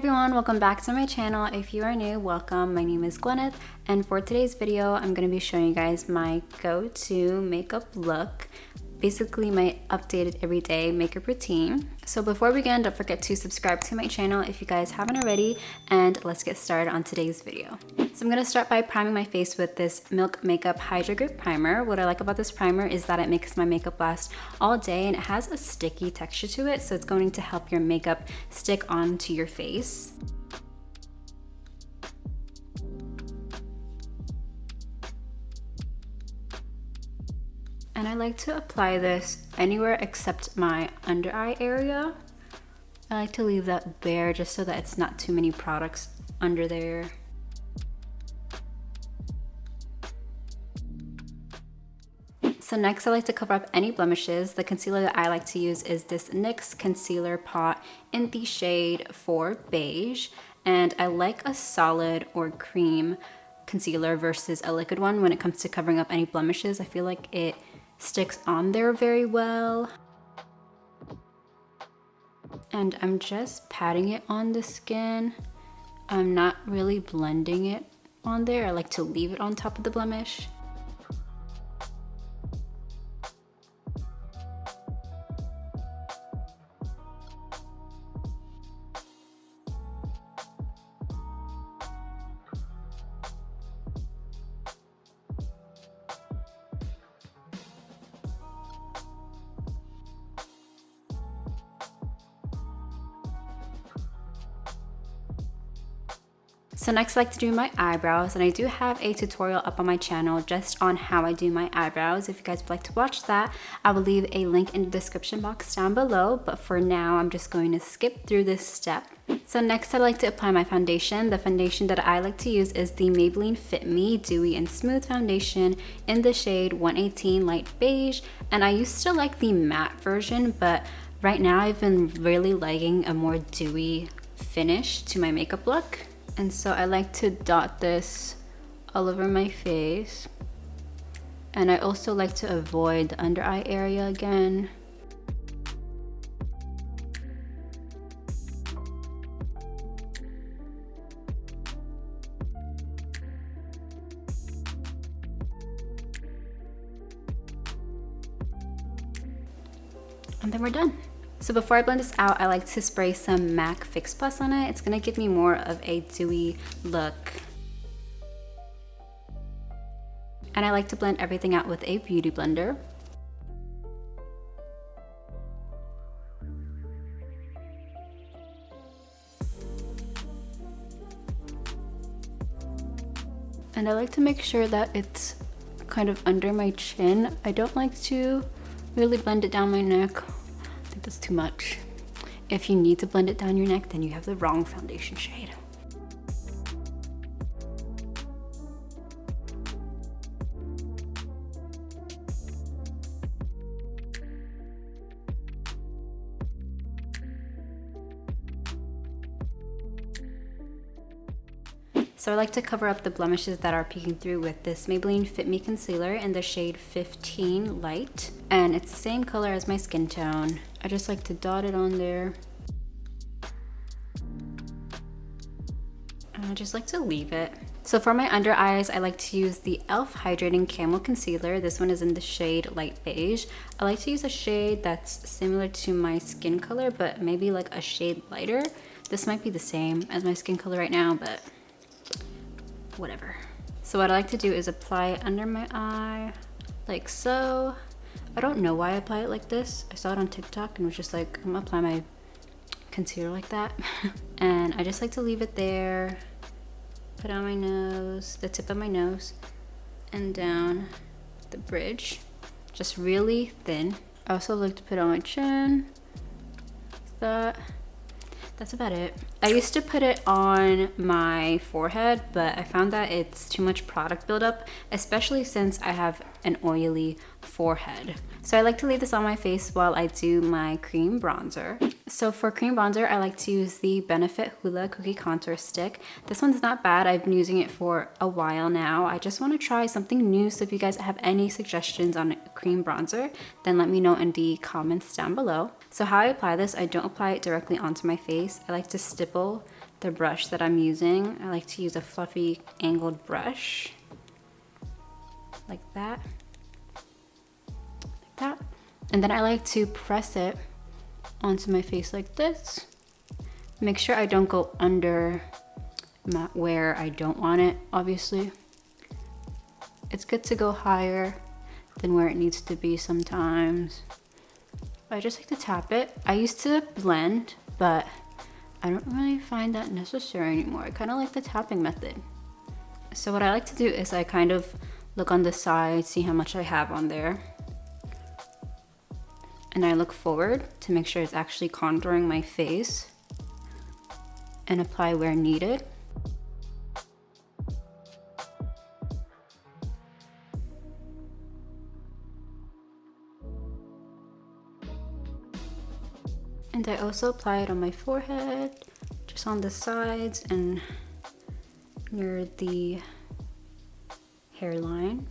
everyone, welcome back to my channel. If you are new, welcome. My name is Gwyneth, and for today's video, I'm going to be showing you guys my go-to makeup look. Basically my updated everyday makeup routine. So before we begin, don't forget to subscribe to my channel if you guys haven't already, and let's get started on today's video. So I'm gonna start by priming my face with this Milk Makeup Hydra Grip Primer. What I like about this primer is that it makes my makeup last all day, and it has a sticky texture to it, so it's going to help your makeup stick onto your face. And I like to apply this anywhere except my under eye area. I like to leave that bare just so that it's not too many products under there. So next I like to cover up any blemishes. The concealer that I like to use is this NYX Concealer Pot in the shade for Beige. And I like a solid or cream concealer versus a liquid one when it comes to covering up any blemishes. I feel like it sticks on there very well. And I'm just patting it on the skin. I'm not really blending it on there. I like to leave it on top of the blemish. So next I like to do my eyebrows, and I do have a tutorial up on my channel just on how I do my eyebrows. If you guys would like to watch that, I will leave a link in the description box down below, but for now I'm just going to skip through this step. So next I like to apply my foundation. The foundation that I like to use is the Maybelline Fit Me Dewy and Smooth Foundation in the shade 118 Light Beige, and I used to like the matte version, but right now I've been really liking a more dewy finish to my makeup look. And so I like to dot this all over my face. And I also like to avoid the under eye area again. And then we're done. So before I blend this out, I like to spray some MAC Fix Plus on it. It's gonna give me more of a dewy look. And I like to blend everything out with a beauty blender. And I like to make sure that it's kind of under my chin. I don't like to really blend it down my neck. I think that's too much. If you need to blend it down your neck, then you have the wrong foundation shade. So I like to cover up the blemishes that are peeking through with this Maybelline Fit Me Concealer in the shade 15 Light. And it's the same color as my skin tone. I just like to dot it on there. And I just like to leave it. So for my under eyes, I like to use the e.l.f. Hydrating Camo Concealer. This one is in the shade Light Beige. I like to use a shade that's similar to my skin color, but maybe like a shade lighter. This might be the same as my skin color right now, but whatever. So what I like to do is apply it under my eye, like so. I don't know why I apply it like this. I saw it on TikTok and was just like, I'm gonna apply my concealer like that. And I just like to leave it there, put on my nose, the tip of my nose, and down the bridge, just really thin. I also like to put it on my chin, like that. That's about it. I used to put it on my forehead, but I found that it's too much product buildup, especially since I have an oily forehead. So I like to leave this on my face while I do my cream bronzer. So for cream bronzer, I like to use the Benefit Hoola Cookie Contour Stick. This one's not bad. I've been using it for a while now. I just want to try something new, so if you guys have any suggestions on a cream bronzer, then let me know in the comments down below. So how I apply this, I don't apply it directly onto my face. I like to stipple the brush that I'm using. I like to use a fluffy angled brush. Like that. Like that. And then I like to press it onto my face like this. Make sure I don't go under where I don't want it, obviously. It's good to go higher than where it needs to be sometimes. I just like to tap it. I used to blend, but I don't really find that necessary anymore. I kind of like the tapping method. So what I like to do is I kind of look on the side, see how much I have on there. And I look forward to make sure it's actually contouring my face and apply where needed. And I also apply it on my forehead, just on the sides and near the hairline.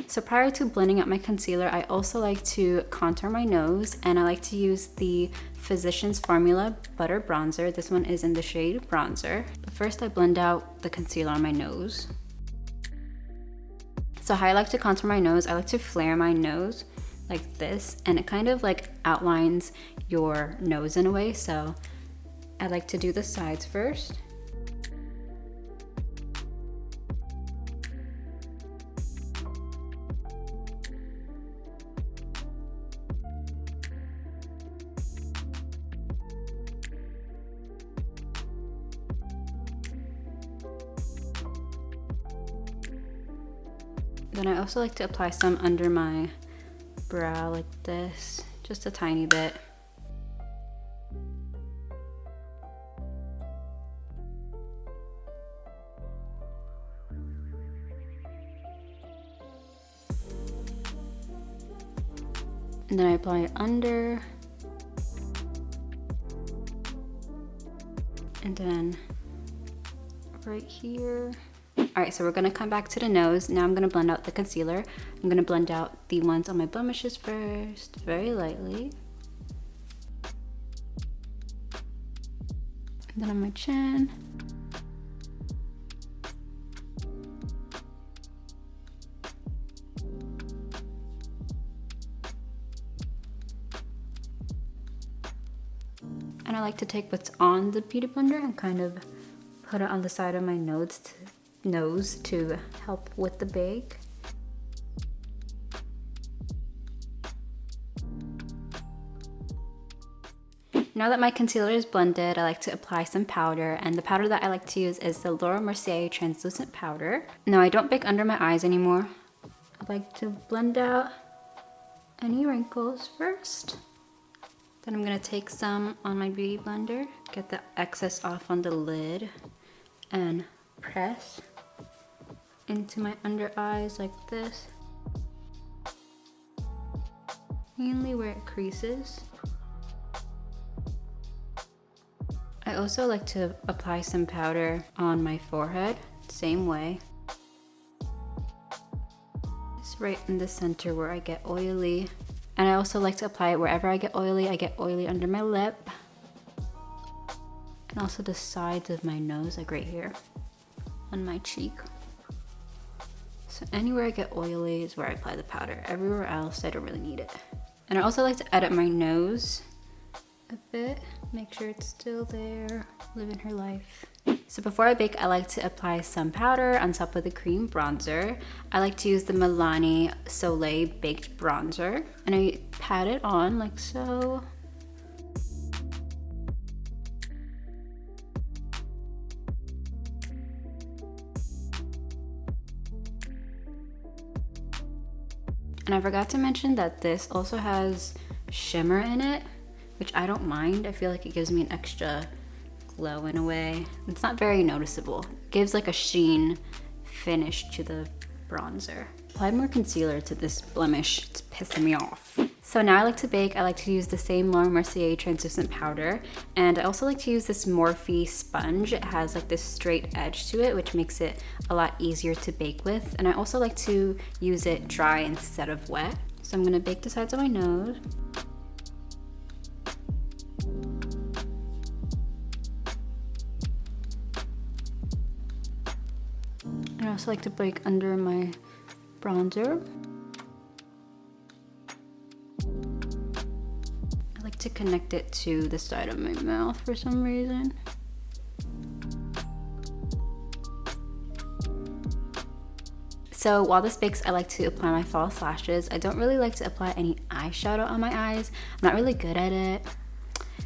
So prior to blending out my concealer, I also like to contour my nose, and I like to use the Physicians Formula Butter Bronzer. This one is in the shade Bronzer. But first I blend out the concealer on my nose. So how I like to contour my nose, I like to flare my nose like this, and it kind of like outlines your nose in a way. So I like to do the sides first. Then I also like to apply some under my brow like this, just a tiny bit. And then I apply it under. And then right here. All right, so we're gonna come back to the nose. Now I'm gonna blend out the concealer. I'm gonna blend out the ones on my blemishes first, very lightly. And then on my chin. And I like to take what's on the beauty blender and kind of put it on the side of my nose to help with the bake. Now that my concealer is blended, I like to apply some powder, and the powder that I like to use is the Mercier translucent powder. Now I don't bake under my eyes anymore. I like to blend out any wrinkles first. Then I'm gonna take some on my beauty blender, get the excess off on the lid, and press into my under eyes like this, mainly where it creases. I also like to apply some powder on my forehead, same way. It's right in the center where I get oily. And I also like to apply it wherever I get oily. I get oily under my lip. And also the sides of my nose, like right here on my cheek. So anywhere I get oily is where I apply the powder. Everywhere else, I don't really need it. And I also like to edit my nose a bit, make sure it's still there, living her life. So before I bake, I like to apply some powder on top of the cream bronzer. I like to use the Milani Soleil Baked Bronzer, and I pat it on like so. And I forgot to mention that this also has shimmer in it, which I don't mind. I feel like it gives me an extra glow in a way. It's not very noticeable. It gives like a sheen finish to the bronzer. Apply more concealer to this blemish. It's pissing me off. So now I like to bake. I like to use the same Mercier translucent powder, and I also like to use this Morphe sponge. It has like this straight edge to it, which makes it a lot easier to bake with. And I also like to use it dry instead of wet. So I'm gonna bake the sides of my nose. I also like to bake under my bronzer. I like to connect it to the side of my mouth for some reason. So while this bakes, I like to apply my false lashes. I don't really like to apply any eyeshadow on my eyes. I'm not really good at it.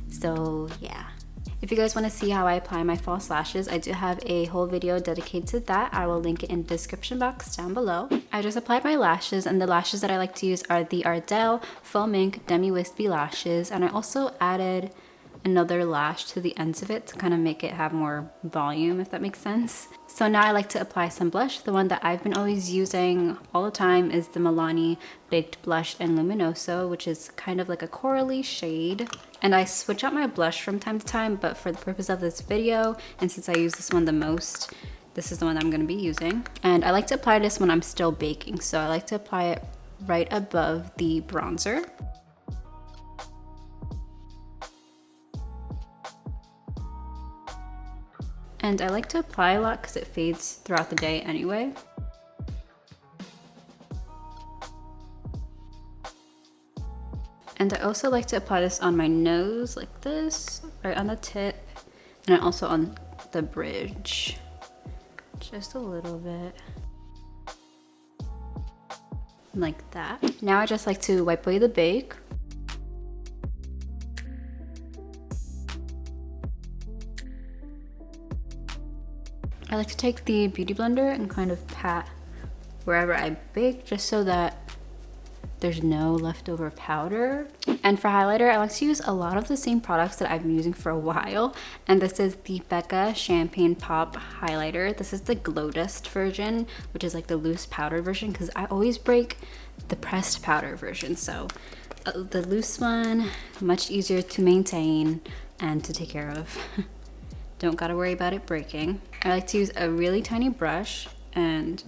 So yeah. If you guys want to see how I apply my false lashes, I do have a whole video dedicated to that. I will link it in the description box down below. I just applied my lashes, and the lashes that I like to use are the e.l.f. Faux Mink Demi Wispy lashes, and I also added another lash to the ends of it to kind of make it have more volume, if that makes sense. So now I like to apply some blush. The one that I've been always using all the time is the Milani Baked Blush in Luminoso, which is kind of like a corally shade. And I switch out my blush from time to time, but for the purpose of this video, and since I use this one the most, this is the one I'm going to be using. And I like to apply this when I'm still baking, so I like to apply it right above the bronzer. And I like to apply a lot because it fades throughout the day anyway. And I also like to apply this on my nose like this, right on the tip, and also on the bridge, just a little bit, like that. Now I just like to wipe away the bake. I like to take the beauty blender and kind of pat wherever I bake, just so that there's no leftover powder. And for highlighter, I like to use a lot of the same products that I've been using for a while. And this is the BECCA Champagne Pop Highlighter. This is the Glow Dust version, which is like the loose powder version, because I always break the pressed powder version. So the loose one, much easier to maintain and to take care of. Don't gotta worry about it breaking. I like to use a really tiny brush, and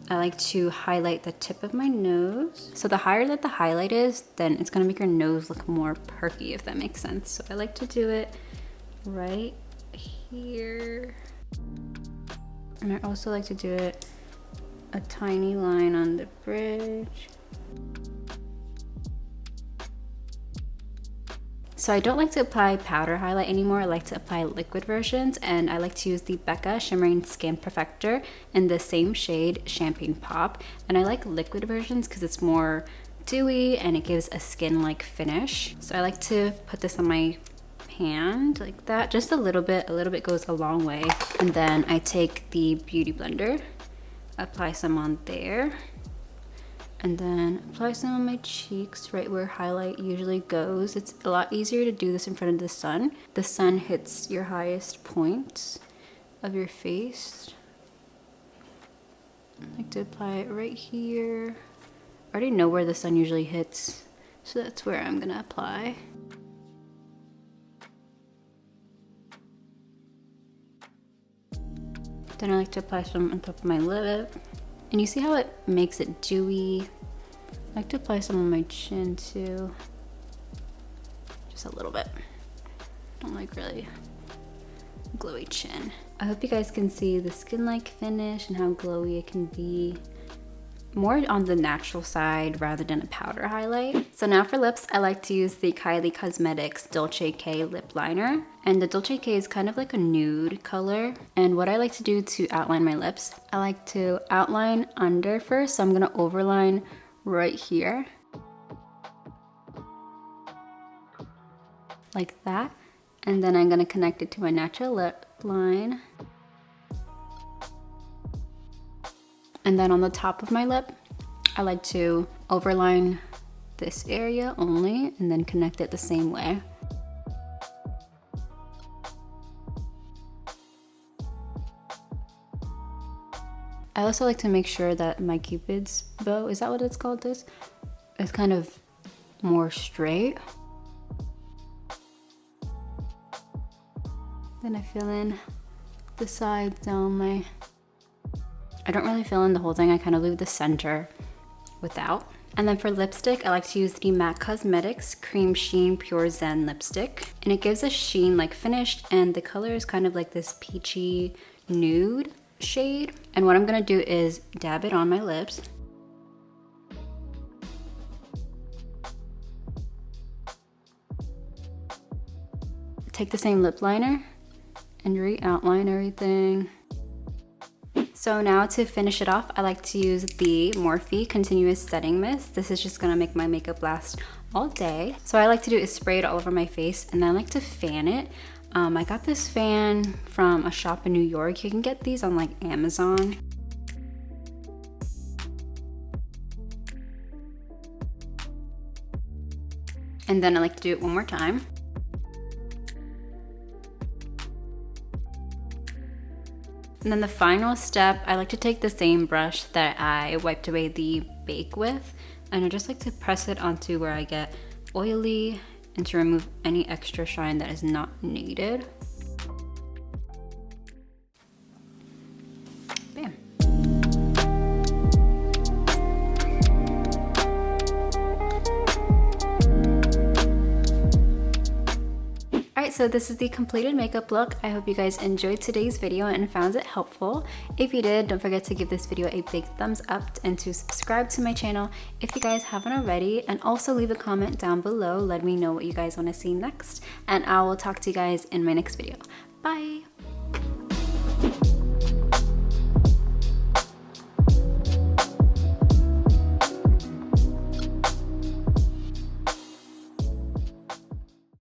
I like to highlight the tip of my nose. So the higher that the highlight is, then it's gonna make your nose look more perky, if that makes sense. So I like to do it right here. And I also like to do it a tiny line on the bridge. So I don't like to apply powder highlight anymore. I like to apply liquid versions, and I like to use the BECCA Shimmering Skin Perfector in the same shade, Champagne Pop. And I like liquid versions because it's more dewy and it gives a skin-like finish. So I like to put this on my hand like that, just a little bit goes a long way. And then I take the beauty blender, apply some on there, and then apply some on my cheeks right where highlight usually goes. It's a lot easier to do this in front of the sun. The sun hits your highest points of your face. I like to apply it right here. I already know where the sun usually hits, so that's where I'm gonna apply. Then I like to apply some on top of my lip. And you see how it makes it dewy? I like to apply some on my chin too. Just a little bit. I don't like really glowy chin. I hope you guys can see the skin-like finish and how glowy it can be. More on the natural side rather than a powder highlight. So now for lips, I like to use the Kylie Cosmetics Dolce K lip liner. And the Dolce K is kind of like a nude color. And what I like to do to outline my lips, I like to outline under first. So I'm gonna overline right here. Like that. And then I'm gonna connect it to my natural lip line. And then on the top of my lip, I like to overline this area only and then connect it the same way. I also like to make sure that my Cupid's bow, is that what it's called, this? It's kind of more straight. Then I fill in the sides down my, I don't really fill in the whole thing, I kind of leave the center without. And then for lipstick, I like to use the MAC Cosmetics Cream Sheen Pure Zen lipstick. And it gives a sheen like finished, and the color is kind of like this peachy nude shade. And what I'm gonna do is dab it on my lips. Take the same lip liner and re-outline everything. So now to finish it off, I like to use the Morphe Continuous Setting Mist. This is just gonna make my makeup last all day. So what I like to do is spray it all over my face, and then I like to fan it. I got this fan from a shop in New York. You can get these on like Amazon. And then I like to do it one more time. And then the final step, I like to take the same brush that I wiped away the bake with, and I just like to press it onto where I get oily and to remove any extra shine that is not needed. Bam. Alright, so this is the completed makeup look. I hope you guys enjoyed today's video and found it helpful. If you did, don't forget to give this video a big thumbs up and to subscribe to my channel if you guys haven't already, and also leave a comment down below. Let me know what you guys want to see next, and I will talk to you guys in my next video. Bye!